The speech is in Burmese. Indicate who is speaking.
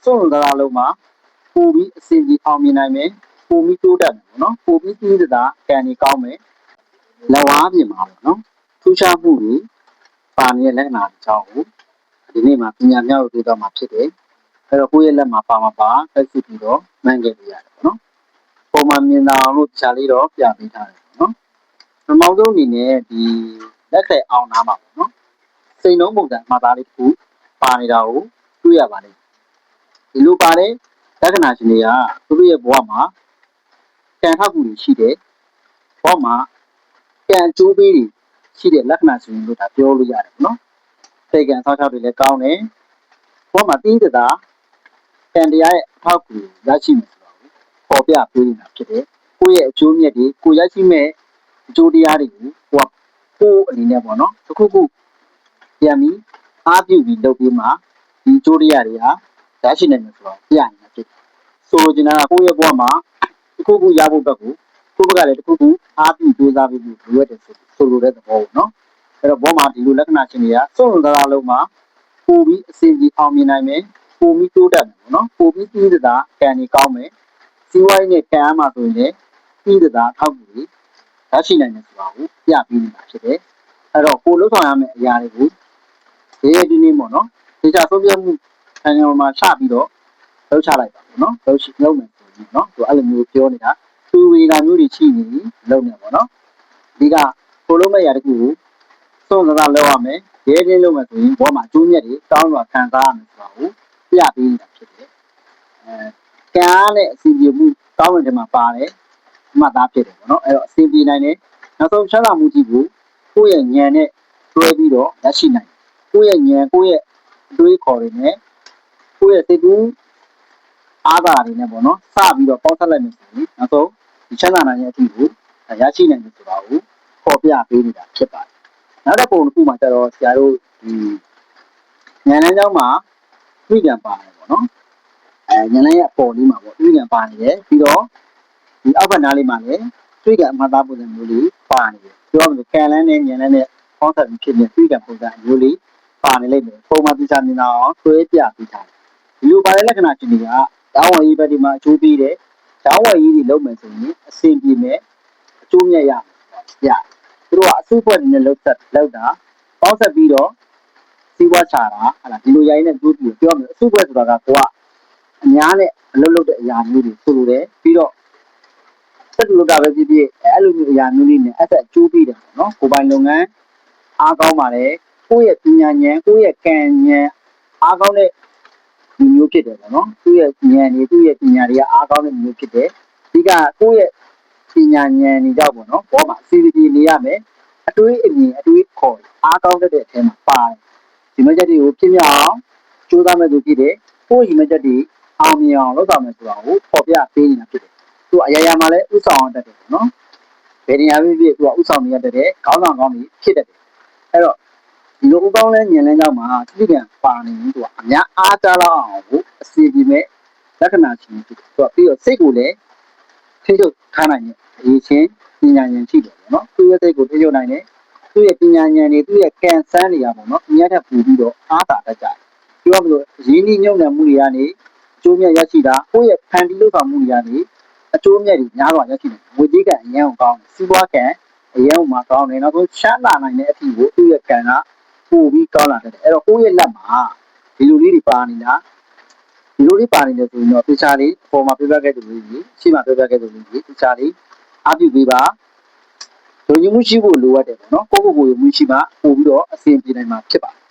Speaker 1: စွန့်စားလုံးမှာပို့ပြီးအစီအစီအောင်မြင်နိုင်မယ်ပို့ပြီးတိုးတက်မယ်ပေါ့နော်ပို့ပြီးပြီးသတာကံကြီးကောင်းမယ်လက်ဝါးပြင်မှာပေါ့နော်ထူးခြားမှုတွေပါနေတဲ့လက္ခဏာတွေကြောင့်ဒီနေ့မှာပညာမြောက်တွေ့တော့မှာဖြစ်တယ်အဲ့တော့ကိုယ့်ရဲ့လက်မှာပါတက်စစ်ပြီးတော့မှန်းခဲ့ပြရတယ်ပေါ့နော်ပုံမှန်မြင်တာအောင်လို့တခြားလေးတော့ပြပေးထားတယ်ပေါ့နော်ပထမဆုံးအနေနဲ့ဒီလက်ထက်အောင်နာမှာပေါ့နော်စိန်လုံးပုံစံမှာသားလေးတစ်ခုပါနေတာကိုတွေ့ရပါတယ်ဒီလိုပါတဲ့လက္ခဏာရှင်တွေကသူတို့ရဲ့ဘဝမှာကံထောက်ကူတွေရှိတယ်ဘဝမှာကံအကျိုးပေးတွေရှိတဲ့လက္ခဏာရှင်တွေလို့ဒါပြောလို့ရတယ်ပေါ့နော်စိတ်ကံဆောက်ရှောက်တွေလည်းကောင်းတယ်ဘဝမှာတင်းတတာကံတရားရဲ့အထောက်အကူရရှိမယ်ဆိုတာကိုပေါ်ပြပေးနေတာဖြစ်တယ်ကိုယ့်ရဲ့အကျိုးမြတ်တွေကိုရရှိမဲ့အကျိုးတရားတွေကိုကိုယ်အနေနဲ့ပေါ့နော်တစ်ခုခုပြန်ပြီးအားပြုပြီးလုပ်ပြီးမှဒီအကျိုးတရားတွေဟာရရှိနိုင်မယ်ဆိုတော့ပြနေတာဖြစ်တယ်ဆိုလိုချင်တာကကိုယ့်ရဲ့ဘဝမှာတစ်ခုခုရဖို့အတွက်ကိုကိုယ့်ဘက်ကလည်းတစ်ခုခုအားပြုကြိုးစားပြီးလိုရတယ်ဆိုလိုတဲ့သဘောပေါ့နော်အဲ့တော့ဘဝမှာဒီလိုလက္ခဏာရှင်တွေကစွန့်စားလုံးမှာပို့ပြီးအစီအစီအောင်မြင်နိုင်မယ်ပို့ပြီးတိုးတက်မယ်ပေါ့နော်ပို့ပြီးပြီးသတာကံကြီးကောင်းမယ်စီးပွားရေးနဲ့ကံအားမှာဆိုရင်လည်းပြီးသတာထောက်ကူတွေရရှိနိုင်တယ်ဆိုတာကိုပြပေးနေတာဖြစ်တယ်အဲ့တော့ကိုလှုပ်ဆောင်ရမယ့်အရာတွေကိုဒီနေ့ပေါ့နော်ဒီချဆုံးပြမှုနိုင်ငံပေါ်မှာချပြီးတော့လှုပ်ချလိုက်ပါပေါ့နော်လုပ်မယ်ဆိုရင်နော်သူအဲ့လိုမျိုးပြောနေတာသူဝေဒနာမျိုးတွေရှိနေလုပ်နေပေါ့နော်ဒီကကိုလုံးမဲ့ရာတခုကိုစွန့်စားလောက်ရမယ်ရဲတင်းလုပ်မယ်ဆိုရင်ဘောမှာကျိုးမြတ်တွေတောင်းစွာခံစားရမယ်ဆိုတာကိုပြပေးနေတာဖြစ်တယ်ကံအားနဲ့အစီအပြေမှုတောင်းဝင်တယ်မှာပါတယ်မှတ်သားဖြစ်တယ်ပေါ့နော်အဲ့တော့အစီအပြေနိုင်တယ်နောက်ဆုံးချမ်းသာမှုကြီးကိုကိုယ့်ရဲ့ဉာဏ်နဲ့တွဲပြီးတော့ရရှိနိုင်ကိုယ့်ရဲ့ဉာဏ်ကိုယ့်ရဲ့အတွေးခေါ်တွေနဲ့ကိုယ့်ရဲ့စိတ်ကူးအားသာတွေနဲ့ပေါ့နော်စပြီးတော့ပေါင်းစပ်လိုက်မယ်ဆိုရင်နောက်ဆုံးဒီချမ်းသာနိုင်တဲ့အဖြစ်ကိုရရှိနိုင်တယ်ဆိုတာကိုပေါ်ပြပေးနေတာဖြစ်ပါတယ်နောက်တစ်ပုံတစ်ခုမှာကျတော့ဆရာတို့ဒီဉာဏ်လမ်းကြောင်းမှာသိဉာဏ်ပါတယ်ပေါ့နော်ဉာဏ်လမ်းရဲ့အပေါ်လေးမှာပေါ့သိဉာဏ်ပါနေတယ်ပြီးတော့ဒီအောက်ဘက်နားလေးမှာလည်းသိဉာဏ်အမှတ်သားပုံစံမျိုးလေးပါနေတယ်ပြောရမယ်ဆိုကံလန်းနဲ့ဉာဏ်လန်းနဲ့ပေါင်းစပ်ပြီးဖြစ်နေသိဉာဏ်ပုံစံမျိုးလေးပါနေလိမ့်မယ်ပုံမှန်သိချာမြင်အောင်ဆွဲပြပေးထားတယ်ဒီလိုပါတဲ့လက္ခဏာရှင်တွေကတောင်းဝရေးဘက်ဒီမှာအကျိုးပေးတယ်တောင်းဝရေးတွေလုပ်မယ်ဆိုရင်အဆင်ပြေမယ်အကျိုးမြတ်ရမယ်သူတို့ကအစုဖွဲ့နေနဲ့လောက်တာပေါင်းဆက်ပြီးတော့စီးပွားချတာဟာလားဒီလိုရိုင်းနဲ့တို့ပြီးပြောမယ်အစုဖွဲ့ဆိုတာကကိုကအများနဲ့အလုပ်လုပ်တဲ့အရာမျိုးတွေဆိုလိုတယ်ပြီးတော့ဆက်တူကပဲဖြစ်ဖြစ်အဲ့လိုမျိုးအရာမျိုးလေးနဲ့အဲ့ဒါအကျိုးပေးတယ်ပေါ့နော်ကိုပိုင်လုပ်ငန်းအားကောင်းပါတယ်ကိုယ့်ရဲ့ပညာဉာဏ်ကိုယ့်ရဲ့ကံဉာဏ်အားကောင်းတဲ့ဒီမျိုးဖြစ်တယ်ပေါ့နော်သူ့ရဲ့ဉာဏ်တွေသူ့ရဲ့ပညာတွေကအားကောင်းတဲ့မျိုးဖြစ်တယ်ဒီကကိုယ့်ရဲ့ပညာဉာဏ်တွေကြောင့်ပေါ့နော်ဘောမှာအစီအစီနေရမယ်အတွေးအမြင်အတွေးခေါ်အားကောင်းတဲ့အထဲမှာပါတယ်ဒီမချက်တွေကိုပြည့်မြောက်အောင်ကြိုးစားမဲ့သူဖြစ်တယ်ကိုယ့်ဒီမချက်တွေအောင်မြင်အောင်လုပ်ဆောင်မယ်ဆိုတာကိုပေါ်ပြပေးနေတာဖြစ်တယ်သူအရာရာမှာလည်းဥဆောင်အောင်တတ်တယ်ပေါ့နော်ဘယ်နေရာဖြစ်ဖြစ်သူကဥဆောင်နေရတဲ့ခေါင်းဆောင်ကောင်းတွေဖြစ်တယ်အဲ့တော့ဒီလိုဥကောင်းလဲဉာဏ်လမ်းကြောင်းမှာသိဉာဏ်ပါနေပြီးသူကအများအားကြလောက်အောင်ကိုအစီအပြေမဲ့လက္ခဏာချင်းဖြစ်တယ်သူကပြီးတော့စိတ်ကိုလည်းထိချုပ်ထားနိုင်တဲ့အရေးချင်းပညာဉာဏ်ရှိတယ်ပေါ့နော်သူ့ရဲ့စိတ်ကိုထိချုပ်နိုင်တယ်သူ့ရဲ့ပညာဉာဏ်တွေသူ့ရဲ့ကံစမ်းတွေကပေါ့နော်အများထပ်ပူပြီးတော့အားသာတတ်ကြတယ်ပြောရမလို့ရင်းနှီးမြှုပ်နှံမှုတွေကနေအကျိုးမြတ်ရရှိတာကိုယ့်ရဲ့ဖန်တီးလုပ်ဆောင်မှုတွေကနေအကျိုးမြတ်တွေများစွာရရှိတယ်ငွေကြေးကအရန်ကောင်းတယ်စီးပွားကံအရန်မှာကောင်းတယ်နောက်ဆုံးချမ်းသာနိုင်တဲ့အဖြစ်ကိုသူ့ရဲ့ကံကပို့ပြီးကောင်းလာတယ်အဲ့တော့ကိုယ့်ရဲ့လက်မှာဒီလိုလေးတွေပါနေတာဒီလိုလေးပါနေတယ်ဆိုရင်တော့တခြားလေးပေါ်မှာပြပြခဲ့တဲ့လူကြီးရှေ့မှာပြပြခဲ့တဲ့လူကြီးတခြားလေးအပြုပေးပါလူကြီးမှုရှိဖို့လိုအပ်တယ်ပေါ့နော်ကိုယ့်ကိုယ်ကိုယ်မှုရှိမှပို့ပြီးတော့အဆင်ပြေနိုင်မှာဖြစ်ပါတယ်